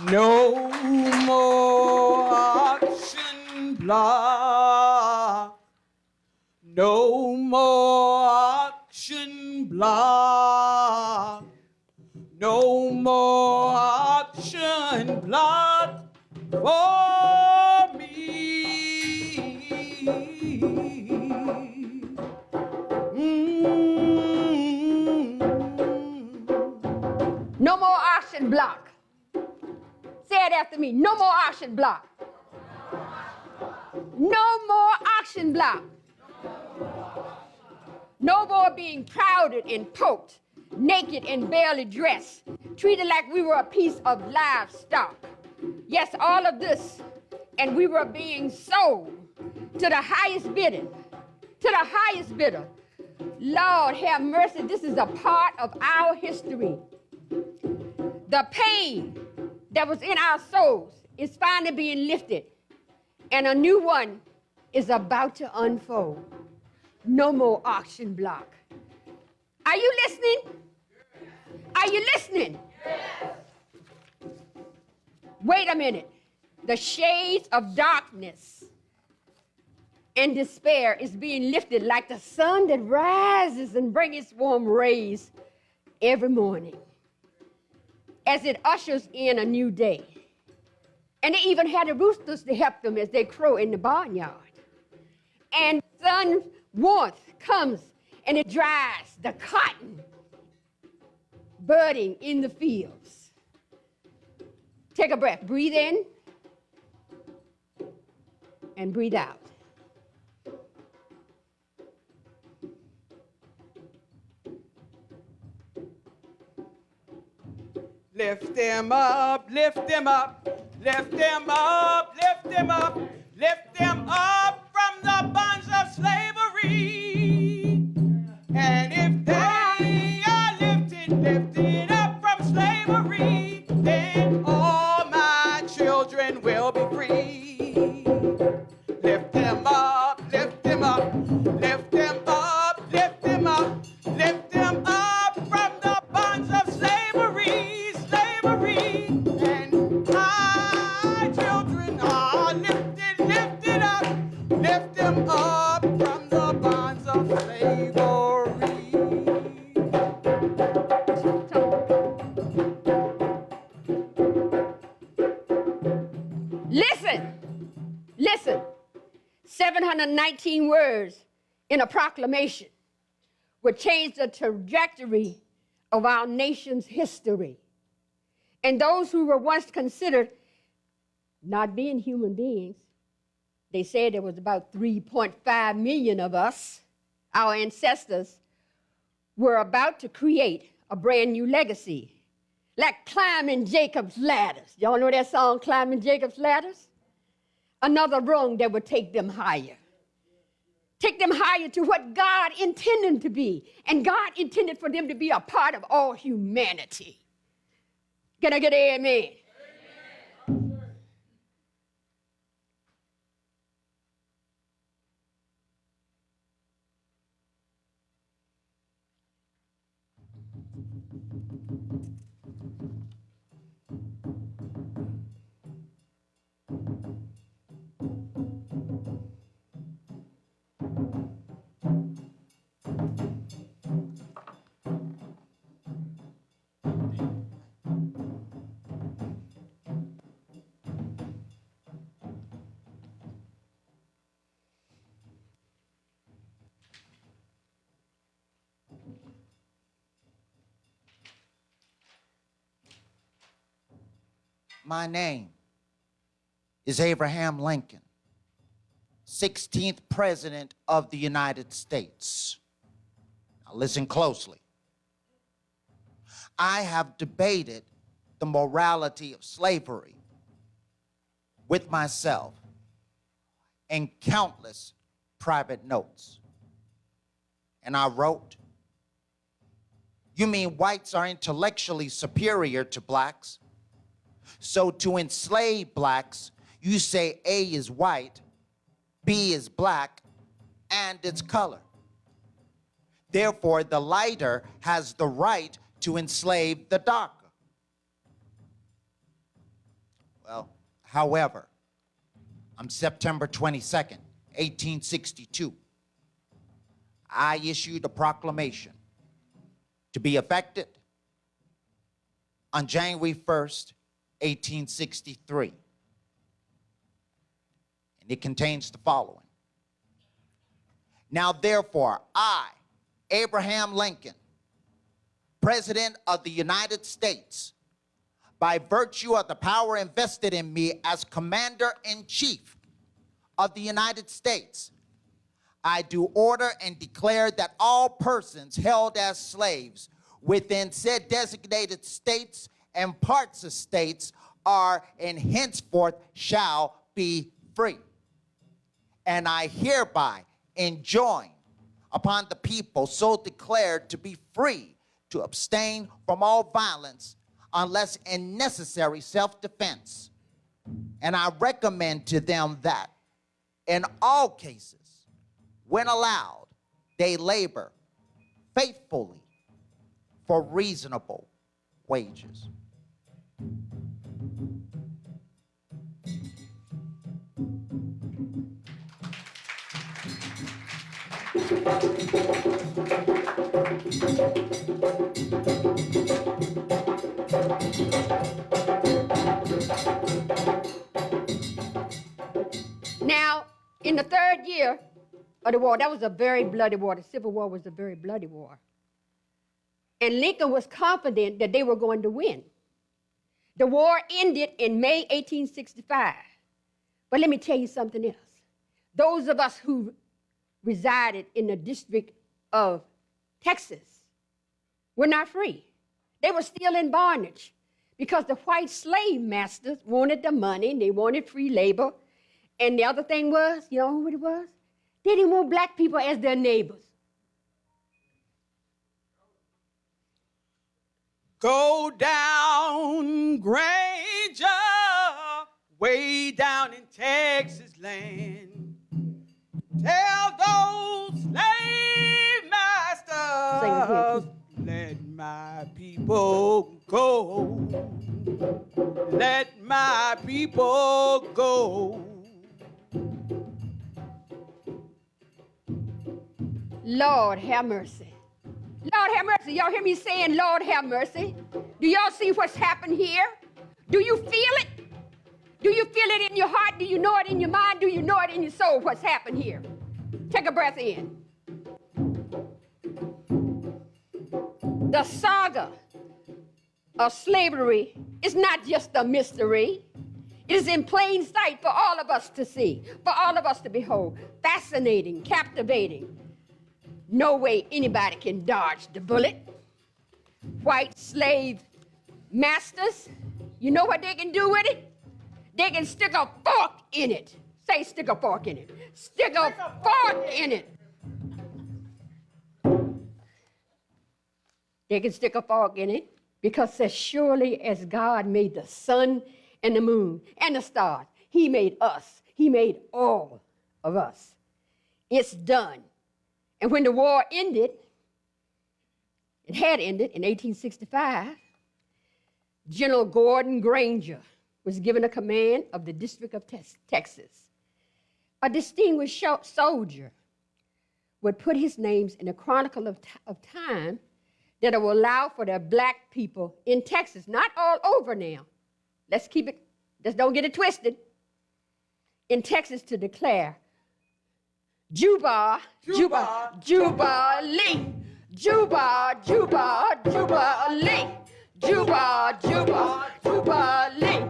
No more auction block. No more auction block. No more auction block for me. No more auction block. Say it after me. No more auction block. No more auction block. No more being crowded and poked, naked and barely dressed, treated like we were a piece of livestock. Yes, all of this, and we were being sold to the highest bidder. To the highest bidder. Lord have mercy, this is a part of our history. The pain that was in our souls is finally being lifted, and a new one is about to unfold. No more auction block. Are you listening? Are you listening? Wait a minute. The shades of darkness and despair is being lifted like the sun that rises and brings its warm rays every morning as it ushers in a new day. And they even had the roosters to help them as they crow in the barnyard. And sun warmth comes and it dries the cotton budding in the fields. Take a breath. Breathe in and breathe out. Lift them up, lift them up, lift them up, lift them up, lift them up from the bonds of slavery. And if they are lifted up from slavery, then all my children will be free. Lift them up, lift them up, lift them up, lift them up, lift them up from the bonds of slavery, slavery. And my children are lifted up, lift them up from the bonds of slavery. Listen, 719 words in a proclamation would change the trajectory of our nation's history. And those who were once considered not being human beings, they said there was about 3.5 million of us, our ancestors, were about to create a brand new legacy, like climbing Jacob's ladders. Y'all know that song, Climbing Jacob's Ladders? Another rung that would take them higher. Take them higher to what God intended them to be. And God intended for them to be a part of all humanity. Can I get an amen? My name is Abraham Lincoln, 16th President of the United States. Now listen closely. I have debated the morality of slavery with myself in countless private notes. And I wrote, "You mean whites are intellectually superior to blacks? So to enslave blacks, you say A is white, B is black, and its color. Therefore, the lighter has the right to enslave the darker. Well, however, on September 22nd, 1862, I issued a proclamation to be effected on January 1st, 1863. And it contains the following. Now, therefore, I, Abraham Lincoln, President of the United States, by virtue of the power invested in me as Commander-in-Chief of the United States, I do order and declare that all persons held as slaves within said designated states and parts of states are and henceforth shall be free. And I hereby enjoin upon the people so declared to be free to abstain from all violence unless in necessary self-defense. And I recommend to them that in all cases, when allowed, they labor faithfully for reasonable wages. Now, in the third year of the war, that was a very bloody war. The Civil War was a very bloody war. And Lincoln was confident that they were going to win. The war ended in May 1865. But let me tell you something else. Those of us who resided in the District of Texas were not free. They were still in bondage because the white slave masters wanted the money and they wanted free labor. And the other thing was, you know what it was? They didn't want black people as their neighbors. Go down, Granger, way down in Texas land. Tell those slave masters, let my people go. Let my people go. Lord have mercy. Lord have mercy. Y'all hear me saying, Lord have mercy? Do y'all see what's happened here? Do you feel it? Do you feel it in your heart? Do you know it in your mind? Do you know it in your soul what's happened here? Take a breath in. The saga of slavery is not just a mystery. It is in plain sight for all of us to see, for all of us to behold. Fascinating, captivating. No way anybody can dodge the bullet. White slave masters, you know what they can do with it? They can stick a fork in it. Say, stick a fork in it. Stick a fork in it. They can stick a fork in it because as surely as God made the sun and the moon and the stars, he made us. He made all of us. It's done. And when the war ended, it had ended in 1865, General Gordon Granger was given a command of the District of Texas. A distinguished soldier would put his names in the Chronicle of Time that will allow for the black people in Texas, not all over now. Let's keep it, just don't get it twisted. In Texas to declare Juba, Juba, Jubilee. Juba, Juba, Jubilee. Juba, Juba, Jubilee.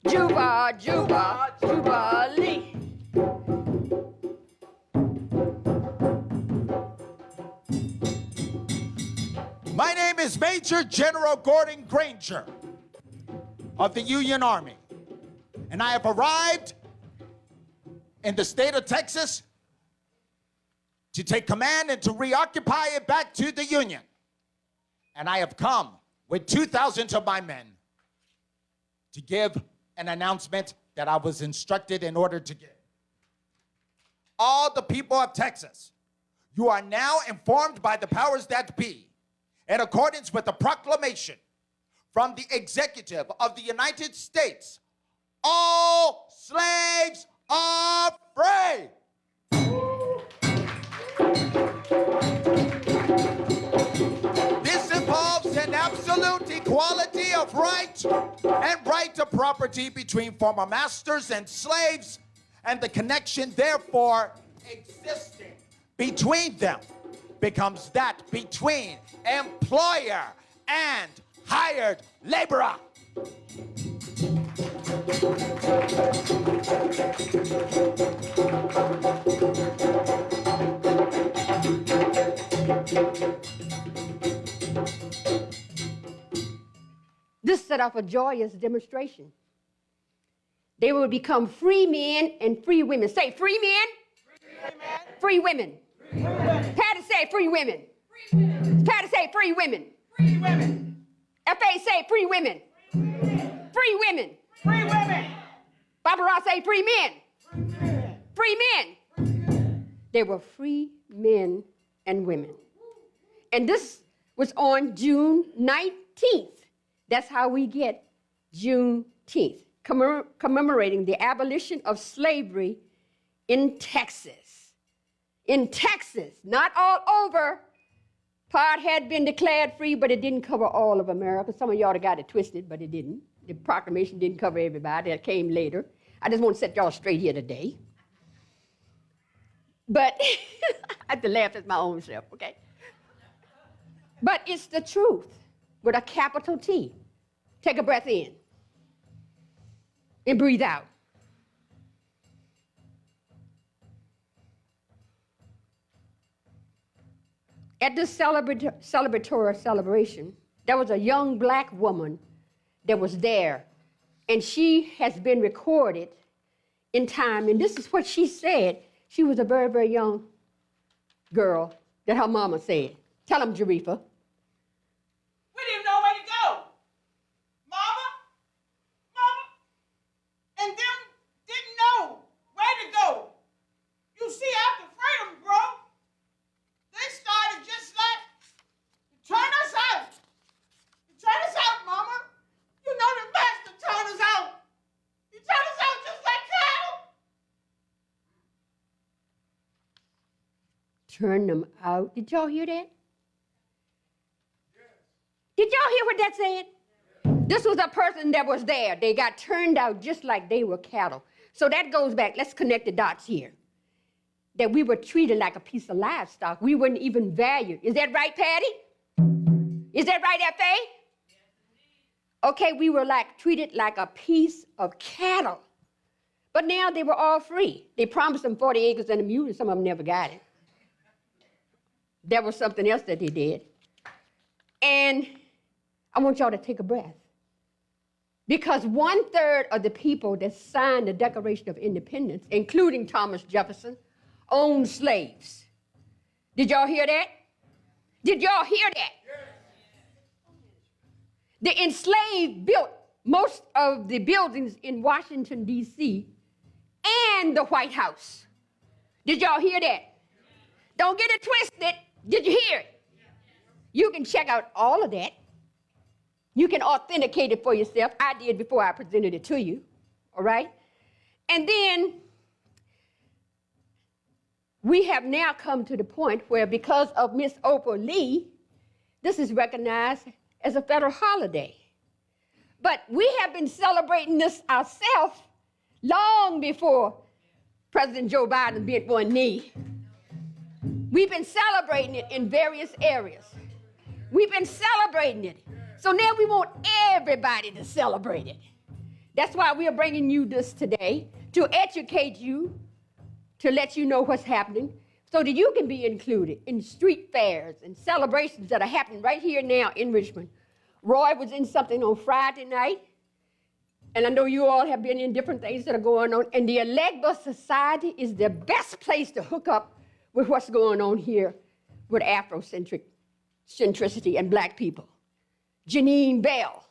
Juba, Juba, Jubilee. My name is Major General Gordon Granger of the Union Army, and I have arrived in the state of Texas to take command and to reoccupy it back to the Union. And I have come with 2,000 of my men to give an announcement that I was instructed in order to give. All the people of Texas, you are now informed by the powers that be, in accordance with the proclamation from the executive of the United States all slaves are free. This involves an absolute equality of right and right to property between former masters and slaves, and the connection therefore existing between them becomes that between employer and hired laborer. This set off a joyous demonstration. They will become free men and free women. Say free men, free women. Patty say free women. Patty say free women. Free women. F.A. say free women. Free women. Free women. Barbara Ross say free men. Free men. They were free men and women. And this was on June 19th. That's how we get Juneteenth, commemorating the abolition of slavery in Texas. In Texas, not all over. Part had been declared free, but it didn't cover all of America. Some of y'all got it twisted, but it didn't. The proclamation didn't cover everybody. That came later. I just want to set y'all straight here today. But I have to laugh at my own self, okay? But it's the truth with a capital T. Take a breath in and breathe out. At this celebratory celebration, there was a young black woman that was there, and she has been recorded in time, and this is what she said. She was a very, very young girl that her mama said. Tell them, Jereffa. We didn't know where to go. Mama, and them didn't know where to go. You see, after freedom broke, they started just like, turn us out. Turn us out, Mama. You know the master turned us out. He turned us out just like cattle. Turn them out. Did y'all hear that? Did y'all hear what that said? This was a person that was there. They got turned out just like they were cattle. So that goes back. Let's connect the dots here. That we were treated like a piece of livestock. We weren't even valued. Is that right, Patty? Is that right, F.A.? Okay, we were treated like a piece of cattle. But now they were all free. They promised them 40 acres and a mule, and some of them never got it. That was something else that they did. And I want y'all to take a breath. Because 1/3 of the people that signed the Declaration of Independence, including Thomas Jefferson, owned slaves. Did y'all hear that? Did y'all hear that? The enslaved built most of the buildings in Washington, D.C. and the White House. Did y'all hear that? Don't get it twisted. Did you hear it? You can check out all of that. You can authenticate it for yourself. I did before I presented it to you, all right? And then we have now come to the point where, because of Miss Oprah Lee, this is recognized as a federal holiday. But we have been celebrating this ourselves long before President Joe Biden bent one knee. We've been celebrating it in various areas. We've been celebrating it. So now we want everybody to celebrate it. That's why we are bringing you this today, to educate you, to let you know what's happening, so that you can be included in street fairs and celebrations that are happening right here now in Richmond. Roy was in something on Friday night, and I know you all have been in different things that are going on, and the Elegba Society is the best place to hook up with what's going on here with Afrocentricity and black people. Janine Bell,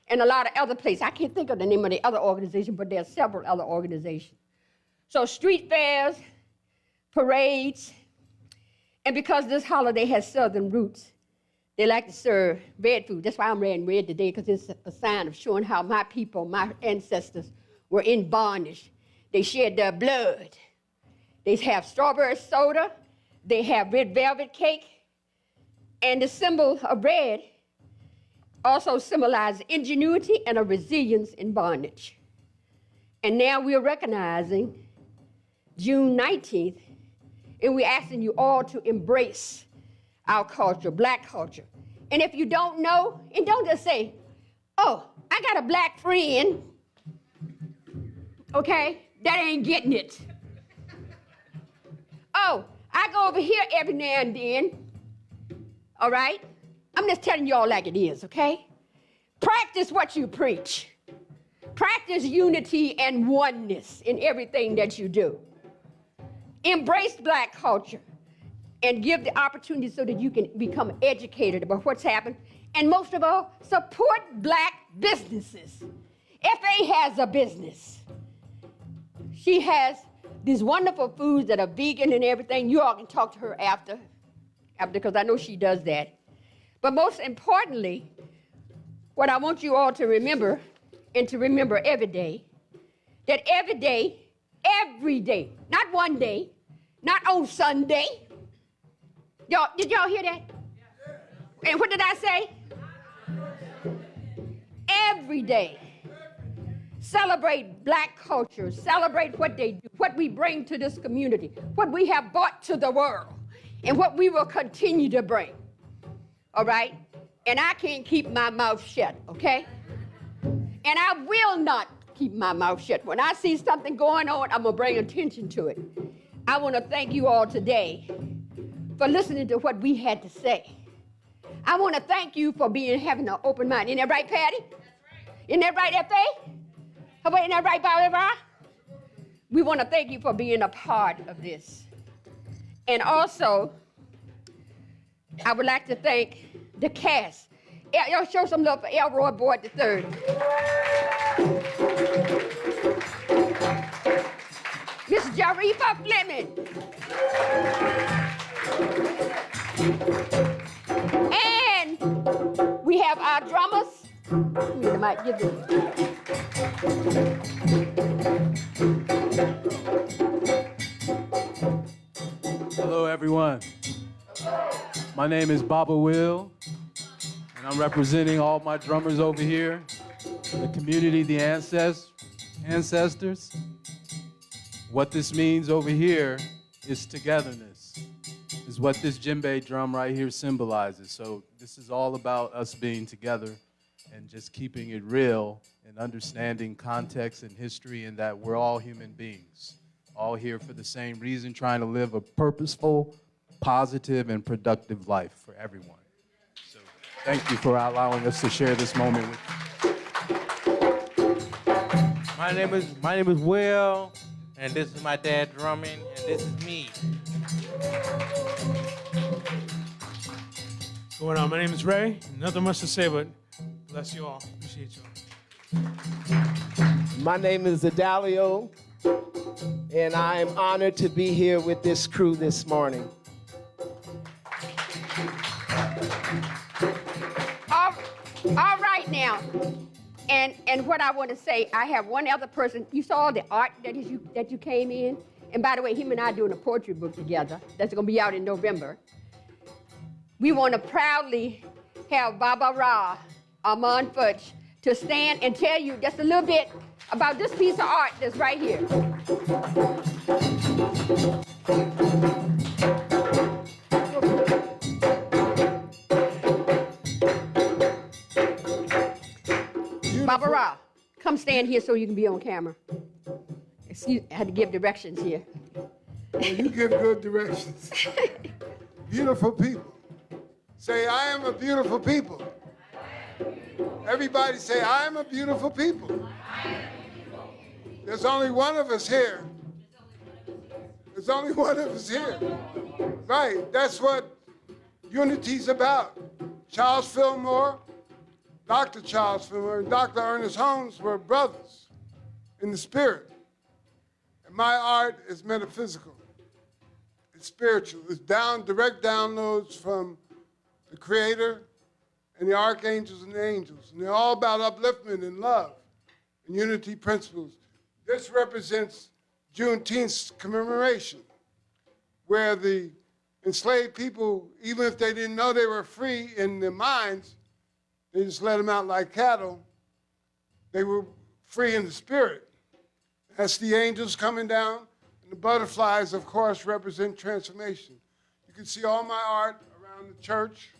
and a lot of other places. I can't think of the name of the other organization, but there are several other organizations. So street fairs, parades, and because this holiday has Southern roots, they like to serve red food. That's why I'm wearing red today, because it's a sign of showing how my people, my ancestors, were in bondage. They shed their blood. They have strawberry soda. They have red velvet cake. And the symbol of red also symbolizes ingenuity and a resilience in bondage. And now we're recognizing June 19th, and we're asking you all to embrace our culture, black culture. And if you don't know, and don't just say, oh, I got a black friend, okay? That ain't getting it. Oh, I go over here every now and then, all right? I'm just telling y'all like it is, okay? Practice what you preach. Practice unity and oneness in everything that you do. Embrace black culture and give the opportunity so that you can become educated about what's happened. And most of all, support black businesses. FA has a business. She has these wonderful foods that are vegan and everything. You all can talk to her after because I know she does that. But most importantly, what I want you all to remember, and to remember every day, that every day, not one day, not on Sunday. Y'all, did y'all hear that? And what did I say? Every day. Celebrate black culture, celebrate what they do, what we bring to this community, what we have brought to the world, and what we will continue to bring. All right? And I can't keep my mouth shut, okay? And I will not keep my mouth shut. When I see something going on, I'm going to bring attention to it. I want to thank you all today for listening to what we had to say. I want to thank you for having an open mind. Isn't that right, Patty? That's right. Isn't that right, F.A.? Isn't that right, Barbara? We want to thank you for being a part of this. And also, I would like to thank the cast. Y'all show some love for Elroy Boyd III. Miss Jereffa Fleming. And we have our drummers. I might give them. Hello, everyone. My name is Baba Will, and I'm representing all my drummers over here, the community, the ancestors. What this means over here is togetherness, is what this djembe drum right here symbolizes. So this is all about us being together and just keeping it real and understanding context and history, and that we're all human beings, all here for the same reason, trying to live a purposeful, positive, and productive life for everyone. So thank you for allowing us to share this moment with you. My name is Will, and this is my dad drumming, and this is me. What's going on? My name is Ray. Nothing much to say, but bless you all. Appreciate you all. My name is Edalio, and I am honored to be here with this crew this morning. All right now. And what I want to say, I have one other person. You saw the art that you came in. And by the way, him and I are doing a poetry book together. That's going to be out in November. We want to proudly have Baba Ra, Araaman Fudge, to stand and tell you just a little bit about this piece of art that's right here. Baba Ra, come stand here so you can be on camera. Excuse, I had to give directions here. Well, you give good directions. Beautiful people. Say, I am a beautiful people. Everybody say, I am a beautiful people. There's only one of us here. There's only one of us here. Right, that's what unity's about. Charles Fillmore, Dr. Charles Fillmore, and Dr. Ernest Holmes were brothers in the spirit. And my art is metaphysical. It's spiritual. It's direct downloads from the Creator and the archangels and the angels. And they're all about upliftment and love and unity principles. This represents Juneteenth's commemoration, where the enslaved people, even if they didn't know they were free in their minds, they just let them out like cattle. They were free in the spirit. That's the angels coming down, and the butterflies, of course, represent transformation. You can see all my art around the church,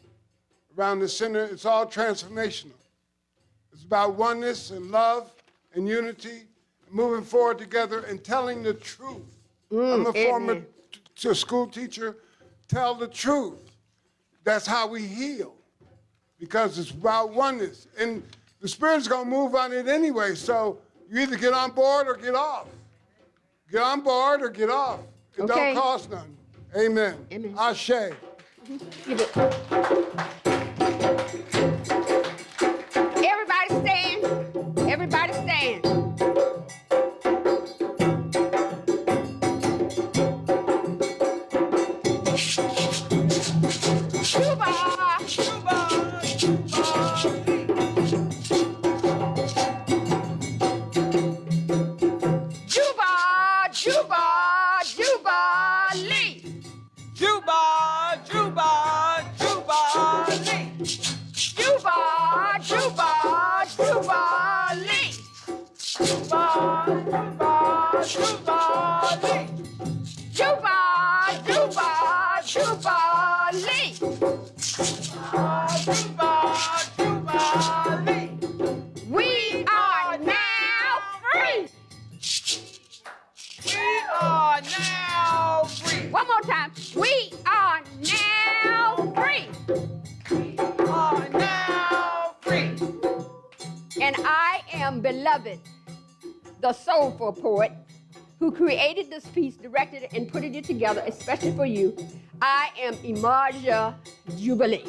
around the center. It's all transformational. It's about oneness and love and unity, and moving forward together and telling the truth. I'm a former school teacher. Tell the truth. That's how we heal, because it's about oneness. And the Spirit's going to move on it anyway, so you either get on board or get off. Get on board or get off. It don't cost nothing. Amen. Amen. Ashe. Give it. Everybody stand. Everybody stand. Juba, Juba, Juba, Juba, Jubilee. Juba, Juba, Jubilee. Juba, Juba, Jubilee. Juba, Juba, Jubilee. Juba, Juba, Jubilee. Juba, Jubilee. We are now free. We are now free. One more time. We are now free. We are now free. And I am Beloved, the soulful poet who created this piece, directed it, and put it together especially for you. I am Yemaja Jubilee.